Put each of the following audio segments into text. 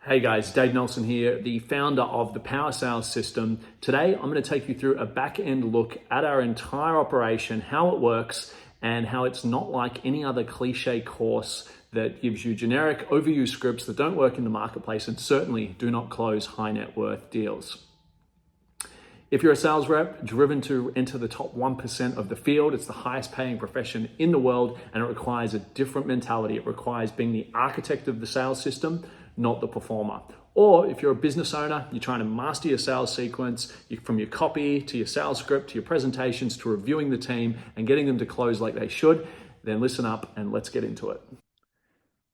Hey guys, Dave Nelson here, the founder of the Power Sales System. Today, I'm going to take you through a back-end look at our entire operation, how it works, and how it's not like any other cliche course that gives you generic overused scripts that don't work in the marketplace and certainly do not close high net worth deals. If you're a sales rep driven to enter the top 1% of the field, it's the highest paying profession in the world, and it requires a different mentality. It requires being the architect of the sales system, not the performer. Or if you're a business owner, you're trying to master your sales sequence, from your copy to your sales script to your presentations to reviewing the team and getting them to close like they should, then listen up and let's get into it.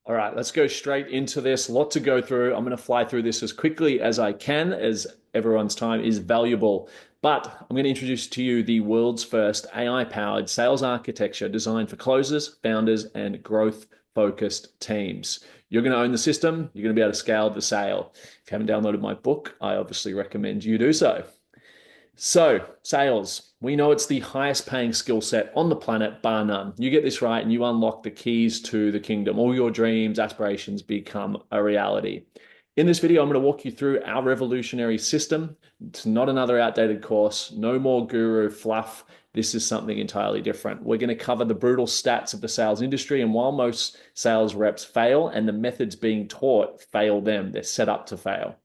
All right, let's go straight into this. A lot to go through. I'm going to fly through this as quickly as I can, as everyone's time is valuable. But I'm going to introduce to you the world's first AI-powered sales architecture designed for closers, founders, and growth-focused teams. You're going to own the system. You're going to be able to scale the sale. If you haven't downloaded my book, I obviously recommend you do so. So, sales, we know it's the highest paying skill set on the planet, bar none. You get this right and you unlock the keys to the kingdom. All your dreams, aspirations become a reality. In this video, I'm going to walk you through our revolutionary system. It's not another outdated course, no more guru fluff. This is something entirely different. We're going to cover the brutal stats of the sales industry, and while most sales reps fail and the methods being taught fail them, they're set up to fail.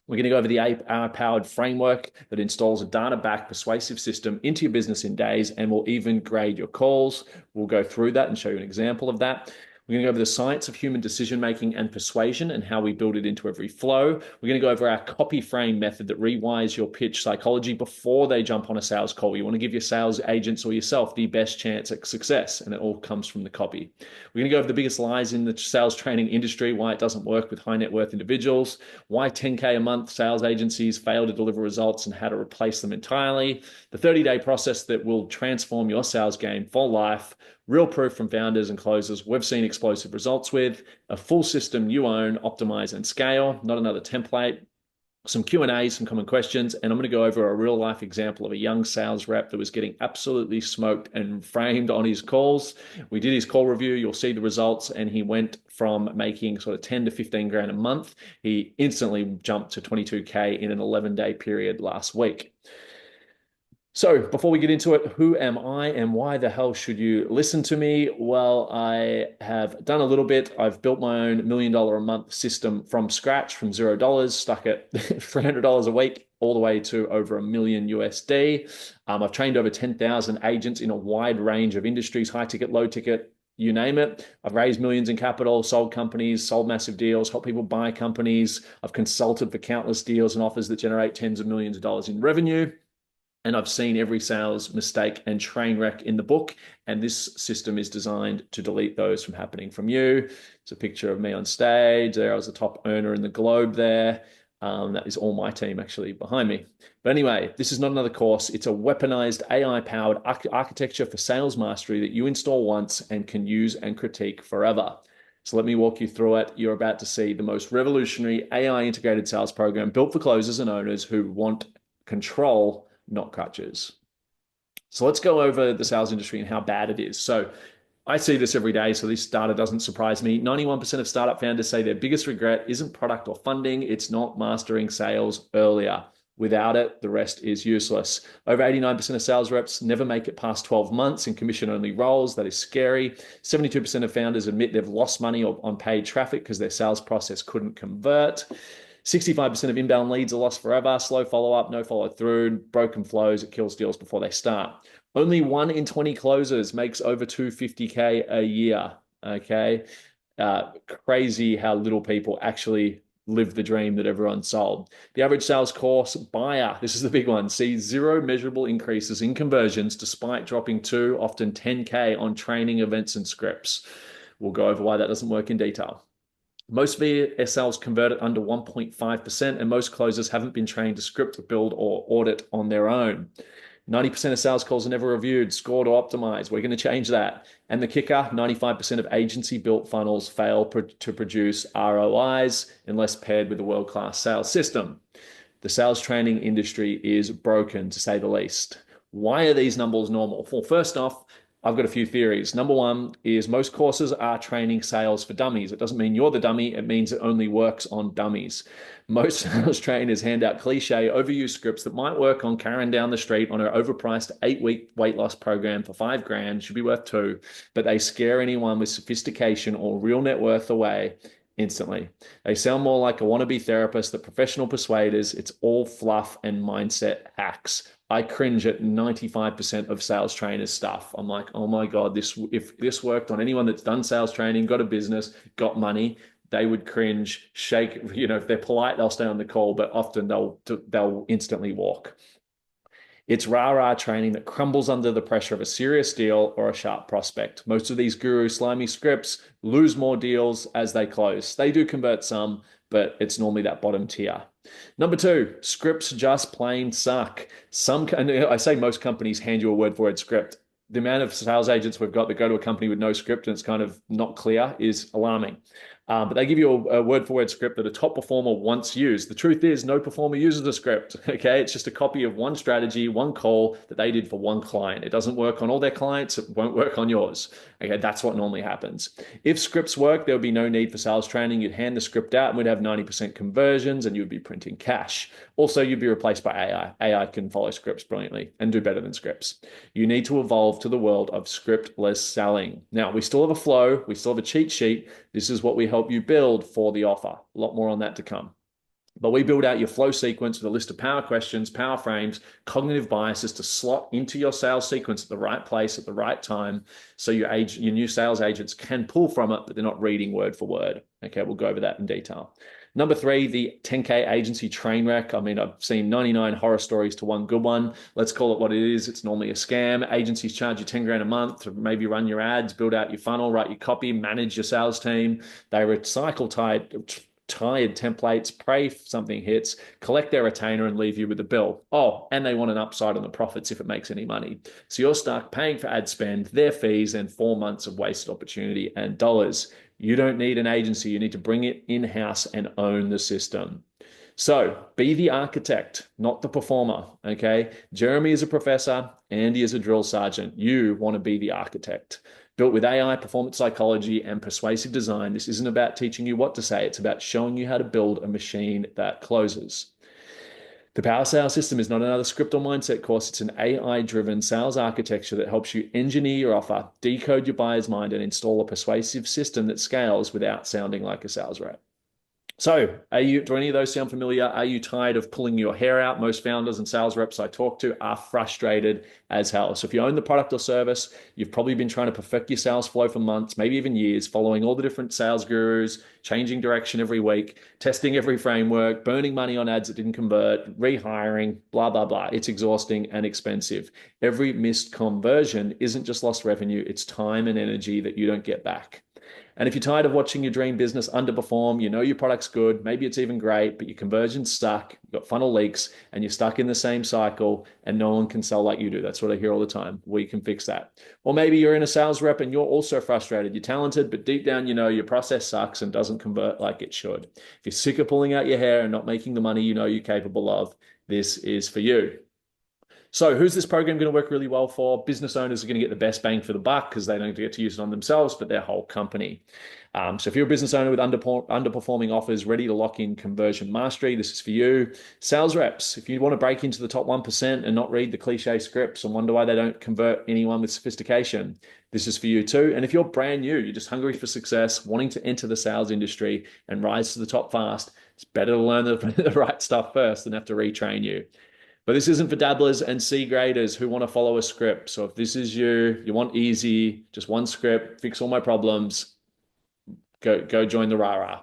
We're going to go over the AI-powered framework that installs a data-backed persuasive system into your business in days and will even grade your calls. We'll go through that and show you an example of that. We're going to go over the science of human decision-making and persuasion and how we build it into every flow. We're going to go over our copy frame method that rewires your pitch psychology before they jump on a sales call. You want to give your sales agents or yourself the best chance at success, and it all comes from the copy. We're going to go over the biggest lies in the sales training industry, why it doesn't work with high net worth individuals, why 10K a month sales agencies fail to deliver results, and how to replace them entirely, the 30-day process that will transform your sales game for life, real proof from founders and closers we've seen explosive results with, a full system you own, optimize, and scale, not another template, some Q&A, some common questions, and I'm going to go over a real life example of a young sales rep that was getting absolutely smoked and framed on his calls. We did his call review. You'll see the results, and he went from making sort of 10 to 15 grand a month. He instantly jumped to 22K in an 11-day period last week. So before we get into it, who am I and why the hell should you listen to me? Well, I have done a little bit. I've built my own $1 million a month system from scratch, from $0, stuck at $300 a week, all the way to over $1 million USD. I've trained over 10,000 agents in a wide range of industries, high ticket, low ticket, you name it. I've raised millions in capital, sold companies, sold massive deals, helped people buy companies. I've consulted for countless deals and offers that generate tens of millions of dollars in revenue. And I've seen every sales mistake and train wreck in the book. And this system is designed to delete those from happening from you. It's a picture of me on stage. There I was the top earner in the globe there. That is all my team actually behind me. But anyway, this is not another course. It's a weaponized AI-powered architecture for sales mastery that you install once and can use and critique forever. So let me walk you through it. You're about to see the most revolutionary AI integrated sales program built for closers and owners who want control, not crutches. So let's go over the sales industry and how bad it is. So I see this every day, so this data doesn't surprise me. 91% of startup founders say their biggest regret isn't product or funding, it's not mastering sales earlier. Without it, the rest is useless. Over 89% of sales reps never make it past 12 months in commission-only roles. That is scary. 72% of founders admit they've lost money on paid traffic because their sales process couldn't convert. 65% of inbound leads are lost forever, slow follow-up, no follow-through, broken flows, it kills deals before they start. Only 1 in 20 closers makes over 250K a year, okay? Crazy how little people actually live the dream that everyone sold. The average sales course buyer, this is the big one, sees 0 measurable increases in conversions despite dropping 2, often 10K on training events and scripts. We'll go over why that doesn't work in detail. Most VSLs convert at under 1.5%, and most closers haven't been trained to script, build, or audit on their own. 90% of sales calls are never reviewed, scored, or optimized. We're going to change that. And the kicker, 95% of agency-built funnels fail to produce ROIs unless paired with a world-class sales system. The sales training industry is broken, to say the least. Why are these numbers normal? Well, first off, I've got a few theories. Number one is most courses are training sales for dummies. It doesn't mean you're the dummy. It means it only works on dummies. Most sales trainers hand out cliche, overused scripts that might work on Karen down the street on her overpriced 8-week weight loss program for $5,000, should be worth two, but they scare anyone with sophistication or real net worth away instantly. They sound more like a wannabe therapist than professional persuaders. It's all fluff and mindset hacks. I cringe at 95% of sales trainers stuff. I'm like, oh my God, if this worked on anyone that's done sales training, got a business, got money, they would cringe, shake. If they're polite, they'll stay on the call, but often they'll instantly walk. It's rah-rah training that crumbles under the pressure of a serious deal or a sharp prospect. Most of these guru slimy scripts lose more deals as they close. They do convert some, but it's normally that bottom tier. Number two, scripts just plain suck. And I say most companies hand you a word-for-word script. The amount of sales agents we've got that go to a company with no script and it's kind of not clear is alarming. But they give you a word-for-word script that a top performer once used. The truth is, no performer uses a script, okay? It's just a copy of one strategy, one call that they did for one client. It doesn't work on all their clients. It won't work on yours, okay? That's what normally happens. If scripts work, there would be no need for sales training. You'd hand the script out and we'd have 90% conversions and you'd be printing cash. Also, you'd be replaced by AI. AI can follow scripts brilliantly and do better than scripts. You need to evolve to the world of scriptless selling. Now, we still have a flow. We still have a cheat sheet. This is what we help you build for the offer. A lot more on that to come. But we build out your flow sequence with a list of power questions, power frames, cognitive biases to slot into your sales sequence at the right place at the right time so your new sales agents can pull from it, but they're not reading word for word. Okay, we'll go over that in detail. Number three, the 10K agency train wreck. I mean, I've seen 99 horror stories to one good one. Let's call it what it is. It's normally a scam. Agencies charge you 10 grand a month to maybe run your ads, build out your funnel, write your copy, manage your sales team. They recycle tired templates, pray something hits, collect their retainer and leave you with a bill. Oh, and they want an upside on the profits if it makes any money. So you're stuck paying for ad spend, their fees, and 4 months of wasted opportunity and dollars. You don't need an agency. You need to bring it in-house and own the system. So be the architect, not the performer, okay? Jeremy is a professor, Andy is a drill sergeant. You want to be the architect. Built with AI, performance psychology, and persuasive design, this isn't about teaching you what to say. It's about showing you how to build a machine that closes. The Power Sales System is not another script or mindset course. It's an AI-driven sales architecture that helps you engineer your offer, decode your buyer's mind, and install a persuasive system that scales without sounding like a sales rep. So do any of those sound familiar? Are you tired of pulling your hair out? Most founders and sales reps I talk to are frustrated as hell. So if you own the product or service, you've probably been trying to perfect your sales flow for months, maybe even years, following all the different sales gurus, changing direction every week, testing every framework, burning money on ads that didn't convert, rehiring, blah, blah, blah. It's exhausting and expensive. Every missed conversion isn't just lost revenue, it's time and energy that you don't get back. And if you're tired of watching your dream business underperform, you know your product's good, maybe it's even great, but your conversion's stuck, you've got funnel leaks, and you're stuck in the same cycle, and no one can sell like you do. That's what I hear all the time. We can fix that. Or maybe you're in a sales rep and you're also frustrated. You're talented, but deep down, you know your process sucks and doesn't convert like it should. If you're sick of pulling out your hair and not making the money you know you're capable of, this is for you. So who's this program going to work really well for? Business owners are going to get the best bang for the buck because they don't get to use it on themselves, but their whole company. So if you're a business owner with underperforming offers, ready to lock in conversion mastery, this is for you. Sales reps, if you want to break into the top 1% and not read the cliche scripts and wonder why they don't convert anyone with sophistication, this is for you too. And if you're brand new, you're just hungry for success, wanting to enter the sales industry and rise to the top fast, it's better to learn the right stuff first than have to retrain you. But this isn't for dabblers and C graders who want to follow a script. So if this is you want easy, just one script, fix all my problems, go join the rah-rah.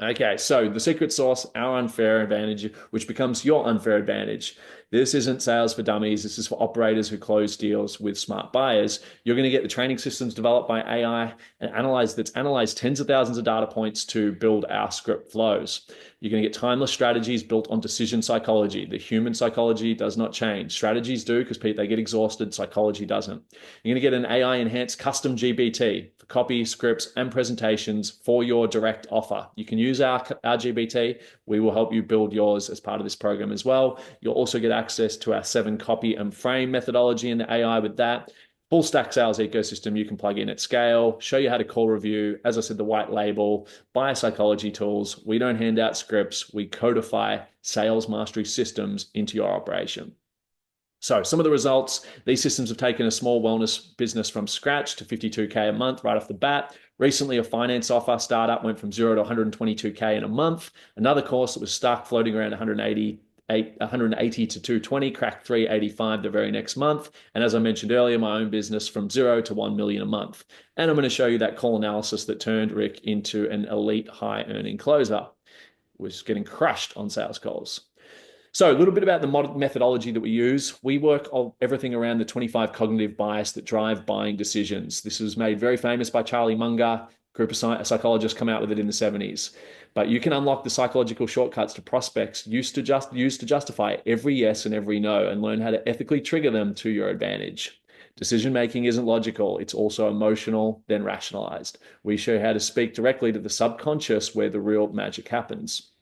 Okay, so the secret sauce, our unfair advantage, which becomes your unfair advantage. This isn't sales for dummies. This is for operators who close deals with smart buyers. You're going to get the training systems developed by AI and analyzed tens of thousands of data points to build our script flows. You're going to get timeless strategies built on decision psychology. The human psychology does not change. Strategies do because they get exhausted. Psychology doesn't. You're going to get an AI-enhanced custom GBT for copy, scripts, and presentations for your direct offer. You can use our GBT. We will help you build yours as part of this program as well. You'll also get access to our 7 copy and frame methodology and the AI with that. full stack sales ecosystem you can plug in at scale, show you how to call review. As I said, the white label, buyer psychology tools. We don't hand out scripts. We codify sales mastery systems into your operation. So some of the results, these systems have taken a small wellness business from scratch to 52K a month right off the bat. Recently, a finance offer startup went from 0 to 122K in a month. Another course that was stuck floating around 180 to 220, cracked 385 the very next month. And as I mentioned earlier, my own business from 0 to 1 million a month. And I'm going to show you that call analysis that turned Rick into an elite high earning closer. Was getting crushed on sales calls. So a little bit about the methodology that we use. We work on everything around the 25 cognitive bias that drive buying decisions. This was made very famous by Charlie Munger. A group of psychologists come out with it in the 70s. But you can unlock the psychological shortcuts to prospects used to justify every yes and every no, and learn how to ethically trigger them to your advantage. Decision making isn't logical. It's also emotional, then rationalized. We show you how to speak directly to the subconscious where the real magic happens.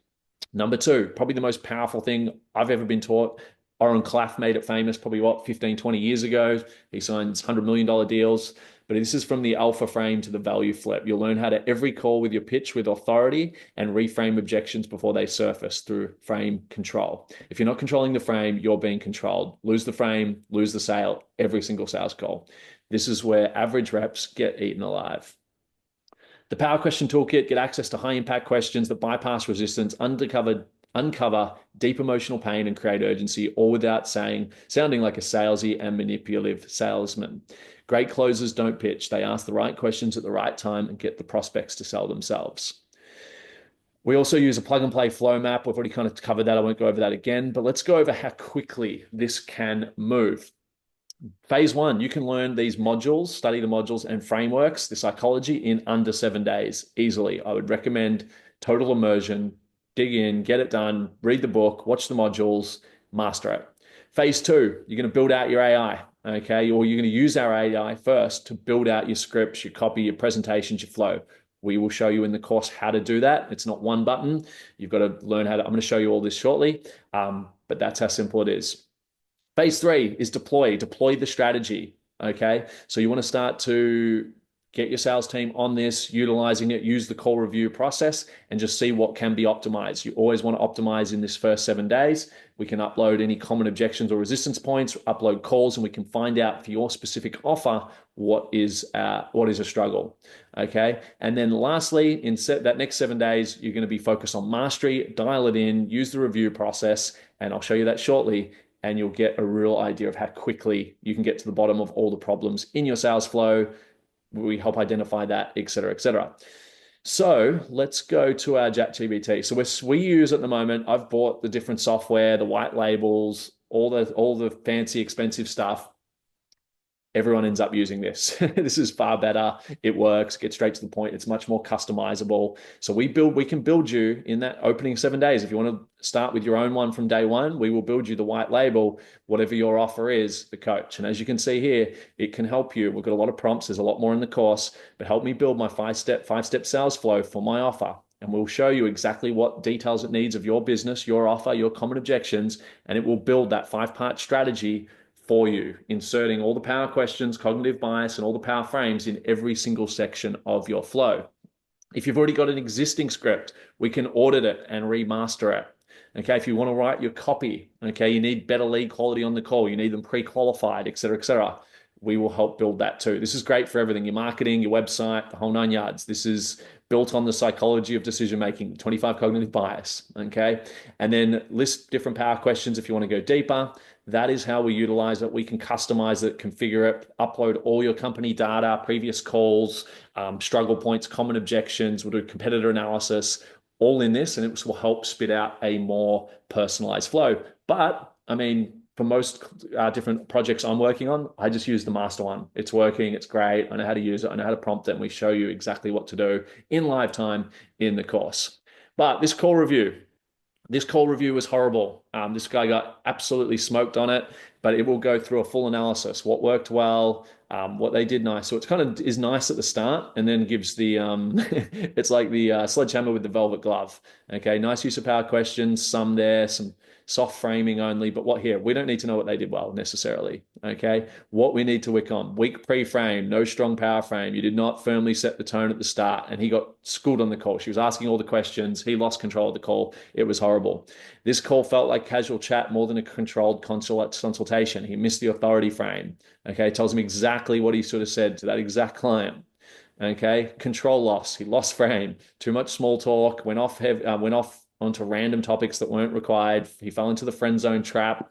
Number two, probably the most powerful thing I've ever been taught. Oren Klaff made it famous probably 15, 20 years ago. He signs $100 million deals. But this is from the alpha frame to the value flip. You'll learn how to every call with your pitch with authority and reframe objections before they surface through frame control. If you're not controlling the frame, you're being controlled. Lose the frame, lose the sale, every single sales call. This is where average reps get eaten alive. The Power Question Toolkit, get access to high impact questions that bypass resistance, uncover deep emotional pain and create urgency, all without sounding like a salesy and manipulative salesman. Great closers don't pitch. They ask the right questions at the right time and get the prospects to sell themselves. We also use a plug and play flow map. We've already kind of covered that. I won't go over that again, but let's go over how quickly this can move. Phase one, you can learn these modules, study the modules and frameworks, the psychology in under 7 days easily. I would recommend total immersion, dig in, get it done, read the book, watch the modules, master it. Phase two, you're going to build out your AI, okay? Or you're going to use our AI first to build out your scripts, your copy, your presentations, your flow. We will show you in the course how to do that. It's not one button. You've got to learn how to, I'm going to show you all this shortly, but that's how simple it is. Phase three is deploy the strategy, okay? So you want to start to get your sales team on this, utilizing it, use the call review process, and just see what can be optimized. You always want to optimize in this first 7 days. We can upload any common objections or resistance points, upload calls, and we can find out for your specific offer what is a struggle, okay? And then lastly, in that next 7 days, you're going to be focused on mastery, dial it in, use the review process, and I'll show you that shortly, and you'll get a real idea of how quickly you can get to the bottom of all the problems in your sales flow. We help identify that, et cetera, et cetera. So let's go to our ChatGPT. So we use at the moment, I've bought the different software, the white labels, all the fancy, expensive stuff. Everyone ends up using this. This is far better. It works, get straight to the point. It's much more customizable. So we can build you in that opening 7 days. If you want to start with your own one from day one, we will build you the white label, whatever your offer is, the coach. And as you can see here, it can help you. We've got a lot of prompts. There's a lot more in the course, but help me build my five-step sales flow for my offer. And we'll show you exactly what details it needs of your business, your offer, your common objections, and it will build that 5-part strategy for you, inserting all the power questions, cognitive bias, and all the power frames in every single section of your flow. If you've already got an existing script, we can audit it and remaster it. Okay, if you want to write your copy, okay, you need better lead quality on the call, you need them pre-qualified, et cetera, et cetera. We will help build that too. This is great for everything, your marketing, your website, the whole 9 yards. This is built on the psychology of decision-making, 25 cognitive bias, okay? And then list different power questions if you want to go deeper. That is how we utilize it. We can customize it, configure it, upload all your company data, previous calls, struggle points, common objections. We'll do competitor analysis, all in this, and it will help spit out a more personalized flow. But, I mean, for most different projects I'm working on, I just use the master one. It's working, it's great. I know how to use it. I know how to prompt it, and we show you exactly what to do in live time in the course. But this call review was horrible. This guy got absolutely smoked on it, but it will go through a full analysis, what worked well, what they did nice. So it's kind of is nice at the start and then gives the, it's like the sledgehammer with the velvet glove. Okay, nice use of power questions, some soft framing only. But what here? We don't need to know what they did well necessarily. Okay. What we need to work on: weak pre-frame, no strong power frame. You did not firmly set the tone at the start, and he got schooled on the call. She was asking all the questions. He lost control of the call. It was horrible. This call felt like casual chat more than a controlled consultation. He missed the authority frame. Okay. Tells him exactly what he should have said to that exact client. Okay, control loss. He lost frame. Too much small talk. Went off onto random topics that weren't required. He fell into the friend zone trap.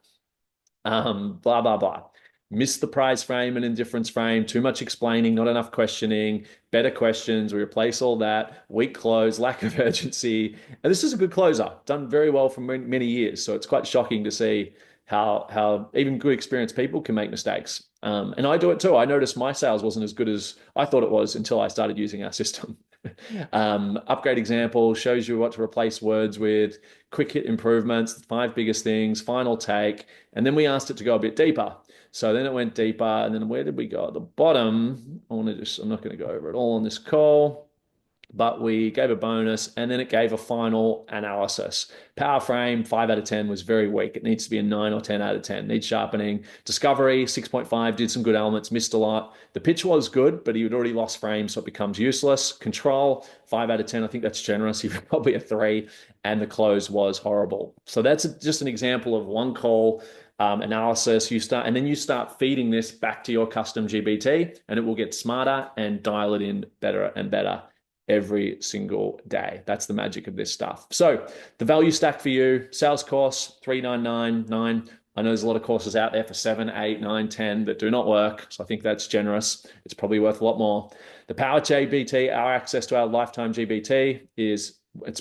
Blah blah blah. Missed the prize frame and indifference frame. Too much explaining, not enough questioning. Better questions. We replace all that. Weak close, lack of urgency. And this is a good closer. Done very well for many years. So it's quite shocking to see how even good experienced people can make mistakes. And I do it too. I noticed my sales wasn't as good as I thought it was until I started using our system. Upgrade example shows you what to replace words with, quick hit improvements, the 5 biggest things, final take. And then we asked it to go a bit deeper. So then it went deeper. And then where did we go? At the bottom, I'm not going to go over it all on this call, but we gave a bonus and then it gave a final analysis. Power frame, 5 out of 10 was very weak. It needs to be a 9 or 10 out of 10. Needs sharpening. Discovery, 6.5, did some good elements, missed a lot. The pitch was good, but he had already lost frame, so it becomes useless. Control, 5 out of 10. I think that's generous. He probably a 3, and the close was horrible. So that's just an example of one call analysis. And then you start feeding this back to your custom GBT, and it will get smarter and dial it in better and better every single day. That's the magic of this stuff. So the value stack for you: sales course, 3,999. I know there's a lot of courses out there for 7, 8, 9, 10 that do not work. So I think that's generous. It's probably worth a lot more. The Power GBT, our access to our lifetime GBT, it's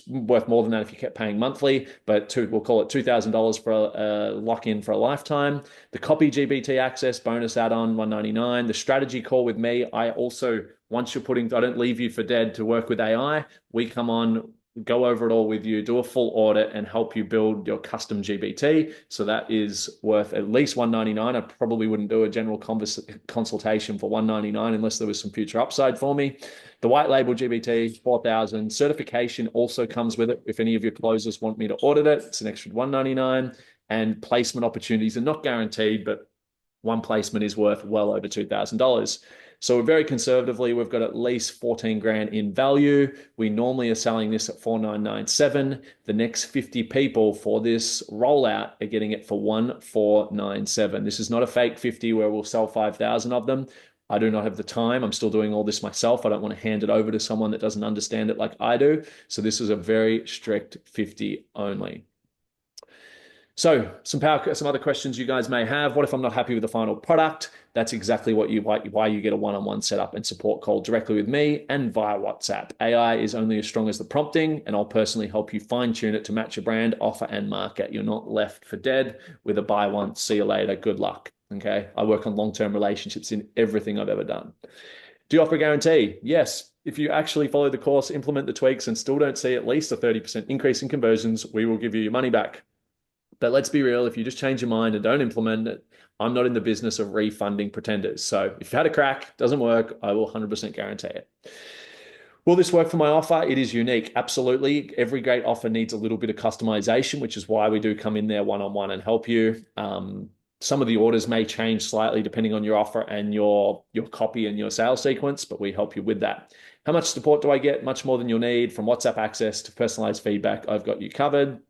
worth more than that if you kept paying monthly, but we'll call it $2,000 for a lock-in for a lifetime. The Copy GBT access bonus add-on, $199. The strategy call with me, I don't leave you for dead to work with AI. We come on, go over it all with you, do a full audit, and help you build your custom GBT. So that is worth at least $199. I probably wouldn't do a general consultation for $199 unless there was some future upside for me. The white label GBT, $4,000. Certification also comes with it. If any of your closers want me to audit it, it's an extra $199. And placement opportunities are not guaranteed, but one placement is worth well over $2,000. So very conservatively, we've got at least 14 grand in value. We normally are selling this at 4,997. The next 50 people for this rollout are getting it for 1,497. This is not a fake 50 where we'll sell 5,000 of them. I do not have the time. I'm still doing all this myself. I don't want to hand it over to someone that doesn't understand it like I do. So this is a very strict 50 only. So some other questions you guys may have. What if I'm not happy with the final product? That's exactly why you get a one-on-one setup and support call directly with me and via WhatsApp. AI is only as strong as the prompting, and I'll personally help you fine-tune it to match your brand, offer, and market. You're not left for dead with a buy once, see you later, good luck. Okay. I work on long-term relationships in everything I've ever done. Do you offer a guarantee? Yes. If you actually follow the course, implement the tweaks, and still don't see at least a 30% increase in conversions, we will give you your money back. But let's be real, if you just change your mind and don't implement it, I'm not in the business of refunding pretenders. So if you've had a crack, doesn't work, I will 100% guarantee it. Will this work for my offer? It is unique. Absolutely. Every great offer needs a little bit of customization, which is why we do come in there one-on-one and help you. Some of the orders may change slightly depending on your offer and your copy and your sales sequence, but we help you with that. How much support do I get? Much more than you'll need. From WhatsApp access to personalized feedback, I've got you covered.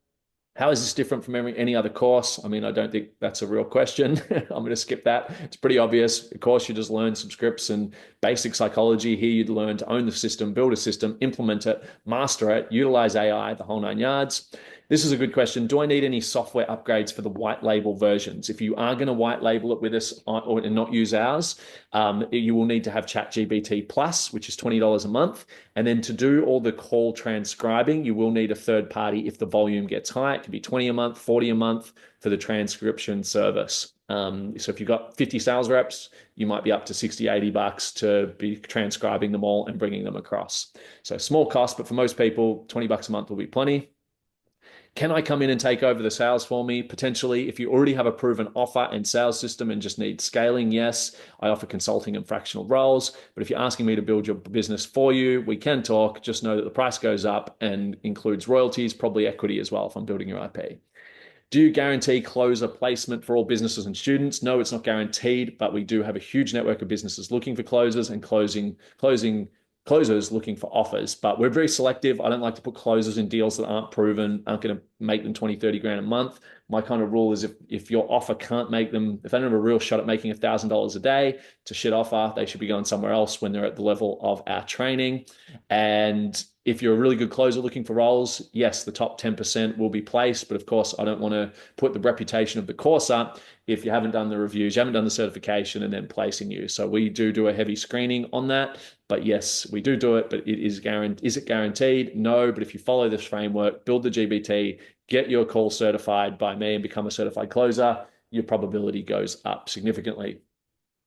How is this different from any other course? I mean, I don't think that's a real question. I'm going to skip that. It's pretty obvious. Of course, you just learn some scripts and basic psychology. Here you'd learn to own the system, build a system, implement it, master it, utilize AI, the whole 9 yards. This is a good question. Do I need any software upgrades for the white label versions? If you are going to white label it with us and not use ours, you will need to have ChatGPT Plus, which is $20 a month. And then to do all the call transcribing, you will need a third party if the volume gets high. It could be 20 a month, 40 a month for the transcription service. So if you've got 50 sales reps, you might be up to 60, 80 bucks to be transcribing them all and bringing them across. So small cost, but for most people, 20 bucks a month will be plenty. Can I come in and take over the sales for me? Potentially. If you already have a proven offer and sales system and just need scaling, yes, I offer consulting and fractional roles. But if you're asking me to build your business for you, we can talk. Just know that the price goes up and includes royalties, probably equity as well if I'm building your IP. Do you guarantee closer placement for all businesses and students? No, it's not guaranteed, but we do have a huge network of businesses looking for closers and closers looking for offers. But we're very selective. I don't like to put closers in deals that aren't proven, aren't going to make them 20, 30 grand a month. My kind of rule is if your offer can't make them, if they don't have a real shot at making $1,000 a day, it's a shit offer. They should be going somewhere else when they're at the level of our training. And if you're a really good closer looking for roles, yes, the top 10% will be placed. But of course, I don't want to put the reputation of the course up if you haven't done the reviews, you haven't done the certification, and then placing you. So we do a heavy screening on that. But yes, we do it, but is it guaranteed? No, but if you follow this framework, build the GBT, get your call certified by me and become a certified closer, your probability goes up significantly.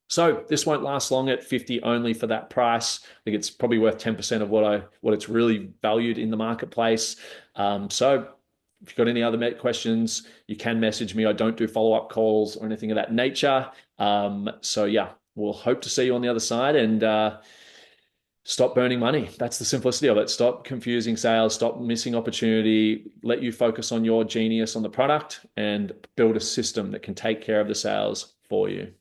So this won't last long at 50 only for that price. I think it's probably worth 10% of what it's really valued in the marketplace. So if you've got any other questions, you can message me. I don't do follow-up calls or anything of that nature. So yeah, we'll hope to see you on the other side and stop burning money. That's the simplicity of it. Stop confusing sales, stop missing opportunity, let you focus on your genius on the product and build a system that can take care of the sales for you.